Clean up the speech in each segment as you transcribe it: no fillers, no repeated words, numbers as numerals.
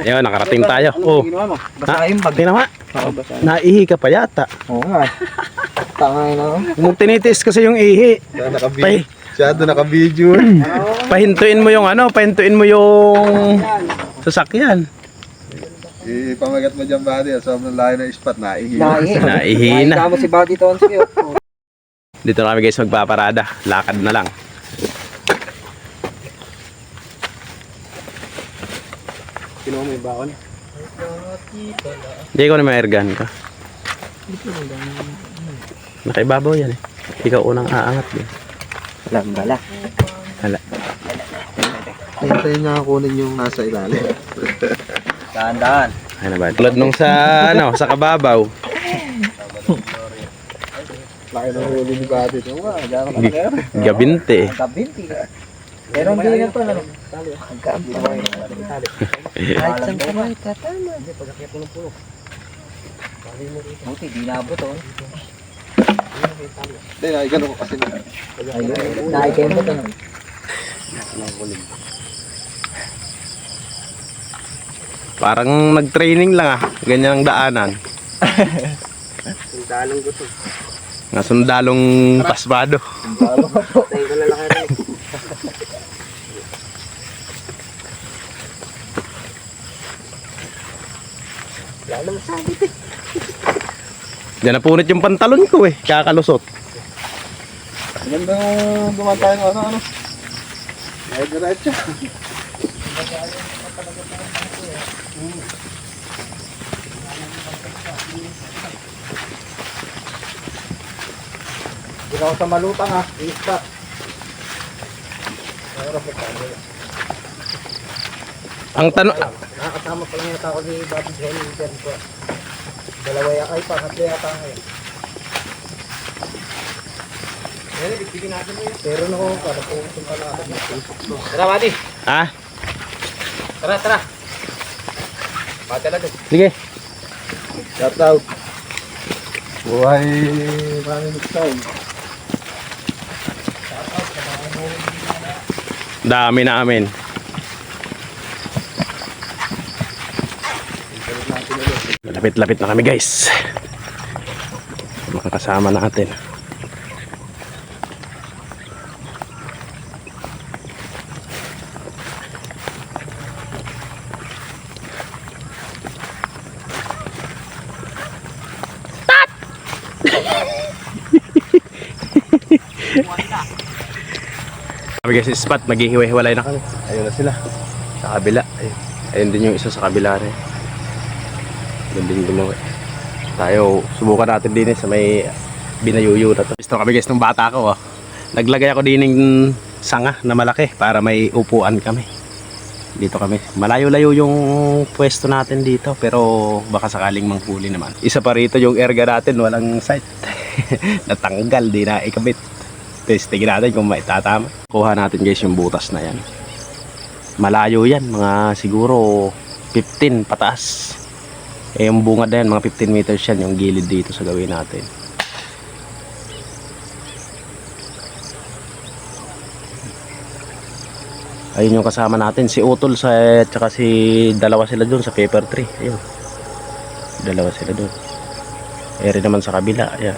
Ayun, nakarating tayo. Oh. Basahin pag. Tingnan mo. Naihi ka pa yata. Oo nga. Tangay na. Kung tinitis kasi yung ihi. Masyado naka-video. Pahintuin mo yung ano, pahintuin mo yung sasakyan. Ipamagat mo dyan, buddy. Sobrang layo ng spot. Naihi. Naihi na. Tama si Buddy Tonski. Dito na kami guys magpaparada. Lakad na lang. Kinuha mo yung baon? Hindi ko na ma-airgun ka. Nakaibabaw yan eh. Ikaw unang aangat din. Bala. Hala. Hintayin niya kunin yung nasa ilalim. Dahan-dahan. Ay na ba? Tulad nung sa ano, sa kababaw. Laki ng huli ni buddy. Gabinte eh. Kabinti. Pero hindi na to. Hanggang kahit saan ka may tatama. Buti, di nabot oh. Hindi, nakikano ko kasi na. Ayun, nakikain mo ito. Parang nag-training lang ah. Ganyan ang daanan. Sundalong gusto. Nga sundalong pasbado. Sundalong gusto. Tayo ko na lang kayo. Lalo masabit eh. Diyan napunit yung pantalon ko eh. Kakalusot. Maganda dumaan tayo ng ano. Ay, diretso. Ikaw sa malutang ha. Isa. Ang tanong... Nakakasama pa lang yata ako ni Bobby Henry dyan po. Dalawa ay pangatlo yata ngayon. Bigyan natin mo yun. Pero na ko, para po punta na ako. Tara, Buddy. Ha? Tara. Patala doon. Sige. Shout out. Buhay Mami Mixon. Dami namin. Lapit-lapit na kami guys. Mga kasama natin. Kami guys, spot, maghihiwa-hiwalay na kami. Ayun na sila. Sa kabila. Ayun din yung isa sa kabila rin. Doon din gumawa. Tayo, subukan natin din sa may binayuyo na to. Gusto kami guys ng bata ko. Oh. Naglagay ako din ng sanga na malaki para may upuan kami. Dito kami. Malayo-layo yung pwesto natin dito pero baka sakaling manghuli naman. Isa pa rito yung erga natin, walang sight. Natanggal, di na ikabit. Testingin natin kung maitatama. Kuha natin guys yung butas na yan. Malayo yan, mga siguro 15 pataas. Eh yung bungad na yan, mga 15 meters yan yung gilid dito sa gawin natin. Ayun yung kasama natin, si Utol at saka si dalawa sila dun sa paper tree. Ayun. Dalawa sila dun. Eh rin naman sa kabila, ayan.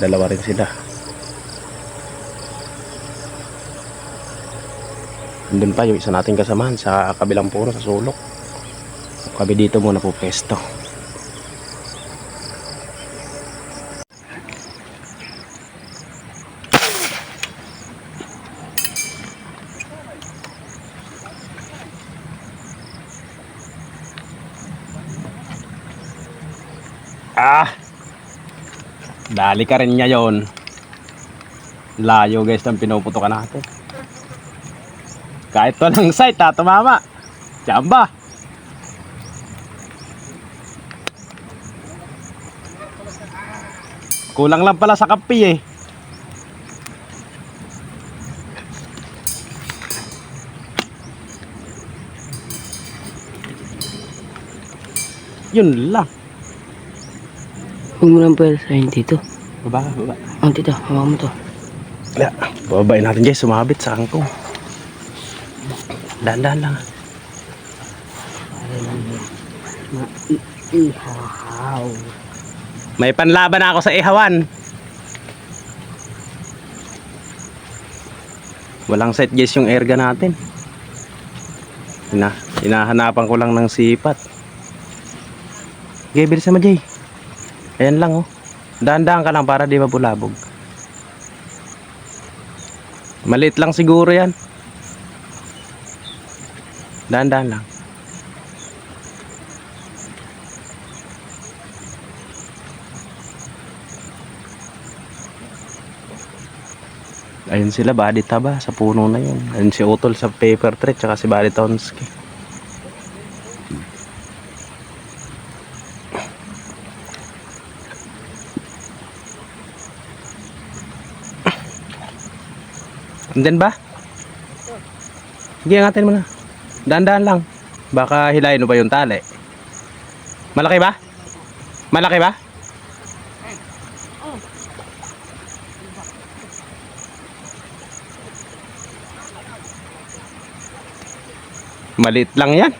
Dalawa rin sila. Doon pa yung isa nating kasamahan sa kabilang puno sa sulok. Kami dito muna po pesto. Dali ka rin niya yon. Layo guys ng pinuputokan natin. Kahit walang sight, tumama. Jamba. Kulang lang pala sa kapi eh. Yun lang. Huwag mo lang pwede sa dito. Baba. Ang dito, hawa mo to. Wala. Bababain natin guys, sumabit sa angkong. Dahan-dahan lang. Ihahaw. May panlaban na ako sa ihawan. Walang set guys yung airgun natin. Hinahanapan ko lang ng sipat. Okay, bilisan mo Jay. Ayan lang oh. Dahan-dahan ka lang para di mabulabog. Maliit lang siguro yan. Dahan-dahan lang. Ayun sila, Buddy Taba sa puno na yun. Ayun si Utol sa paper tray, tsaka si Buddy Tonsky. Andyan ba? Sige, angatin mo na. Dahan-dahan lang. Baka hilahin mo pa yung tali. Malaki ba? Malaki ba? Maliit lang yan.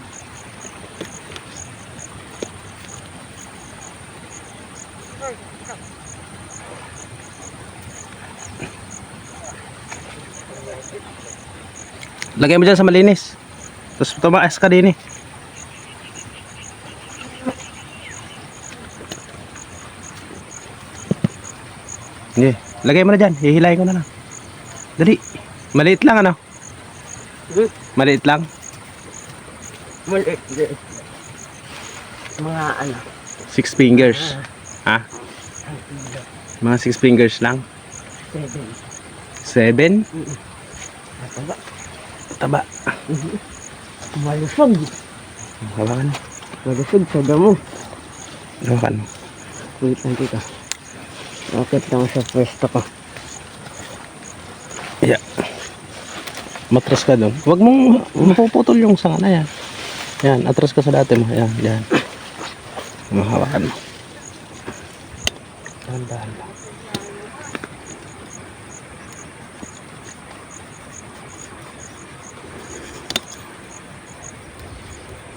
Lagay mo dyan sa malinis. Tapos tumaas ka din eh. Sige, lagay mo na dyan. Hihilayin ko na lang. Dali. Maliit lang ano? Maliit lang. Maliit. Mga ano. 6 fingers. Ha? Mga 6 fingers lang. 7? Mataba. Taba. Malusog. Hawakan. Malusog sa damo. Hawakan. Wait lang dito. Bakit lang sa pwesto ko? Yeah. Matras ka doon. Huwag mong mapuputol yung sanga na yan. Yan, atras ka sa dati mo. Yan, yan. Mahawakan mo. Dahan-dahan lang.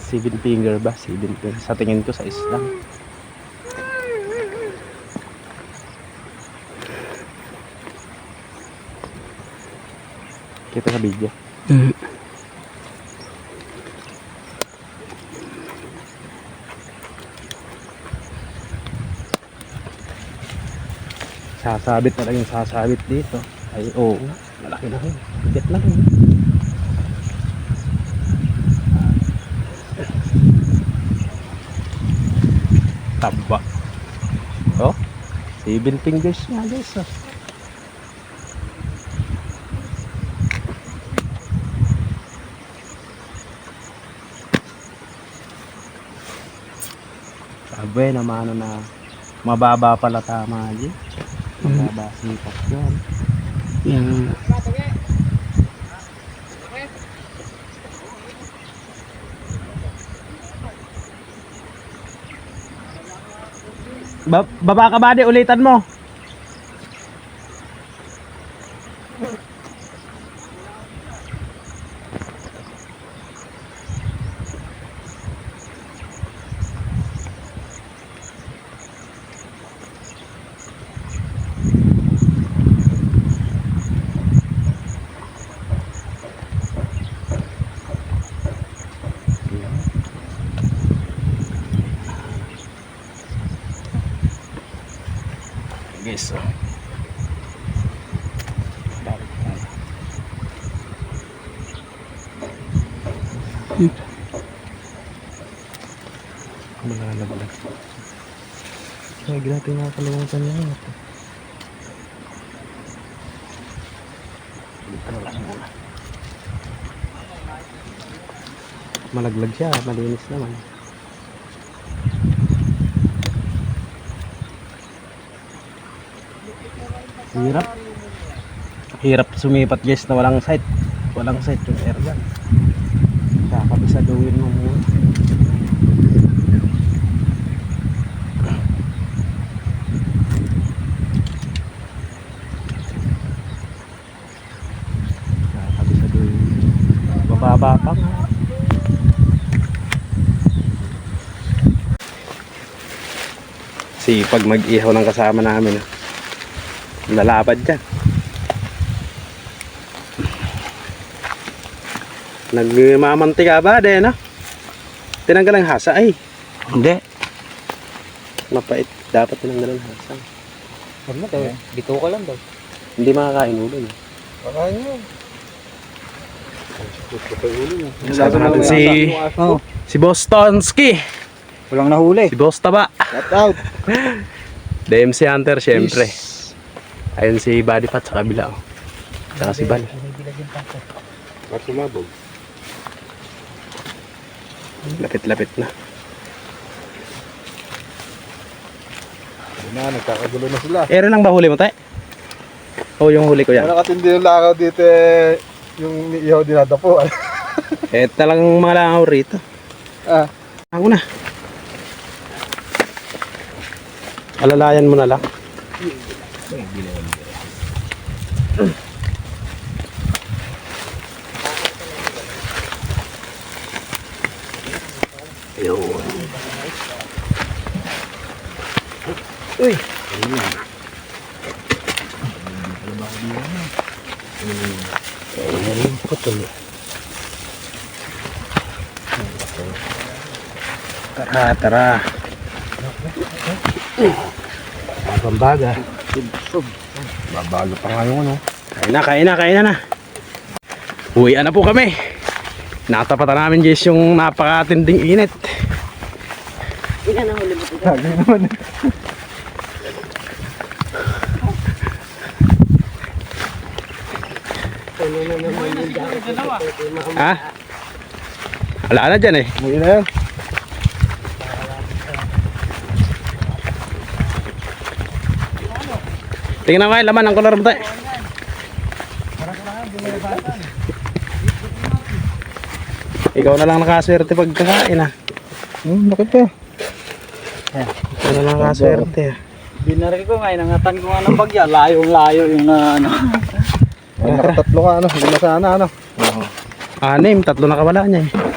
Seven finger ba? 7 finger. Sa tingin ko sa islang. Kita sa video. Sasabit na lang yung sasabit dito. Ay oo, malaki na rin. Bigat lang yun. Taba. Oh, 7 fingers nga guys. Oh. Sabi naman na mababa pala tama yun. Mababa sipat yun. Yan. Baba ka ba di ulitan mo? Guys, oh. Balik tayo. Malalaglag. Ay, grabe nga kalimutan niya yun. Dito na lang muna. Malaglag siya, malinis naman. Hirap. Hirap sumipat guys na walang sight. Walang sight yung airgun. Kakabisaduhin mo muna. Kakabisaduhin. Bababa pa nga. Sipag mag-ihaw ng kasama namin. Lalabad dyan. Nagmamantika ba din, no? Tinanggal ang hasa ay. Hindi. Mapait. Dapat tinanggal ang hasa. Huwag na daw. Bito ka lang daw. Hindi makakain ulo. No? Baka nyo. Kasama natin Oh, si Boss Tonsky. walang nahuli. Si Boss Taba. Cut out. DMC Hunter, syempre. Ayun si Buddy Pat sa kabila. Oh. Saka si Bal. Ba't sumabog? Lapit-lapit na. Yun na, nagkakagulo na sila. Ero lang ba huli mo, tay? Oo, yung huli ko yan. Ano katindi yung lakaw dito eh, yung ihaw dinadapo. Eh, talagang mga langaw rito. Ah, Ako na. Alalayan mo na lang. Ayun. Uy. Tara, tara. Pambaga. babago pa nga yung ano. Kain na. Uwian na po kami. Natapatan namin guys yung napakatinding init. Lagi naman. Ha? Wala na dyan eh. Hindi na yan. Tingnan mo yung laman ng kolor mo tayo. Ikaw na lang nakaswerte pagkakain ha. Bakit pa? Ikaw na lang nakaswerte ha. Binari ko nga, inangatan ko nga ng bagya. Layong-layo yung na ano. Ay, nakatatlo ka ano. Hindi na sana ano. Anim, 3 na kawala niya eh.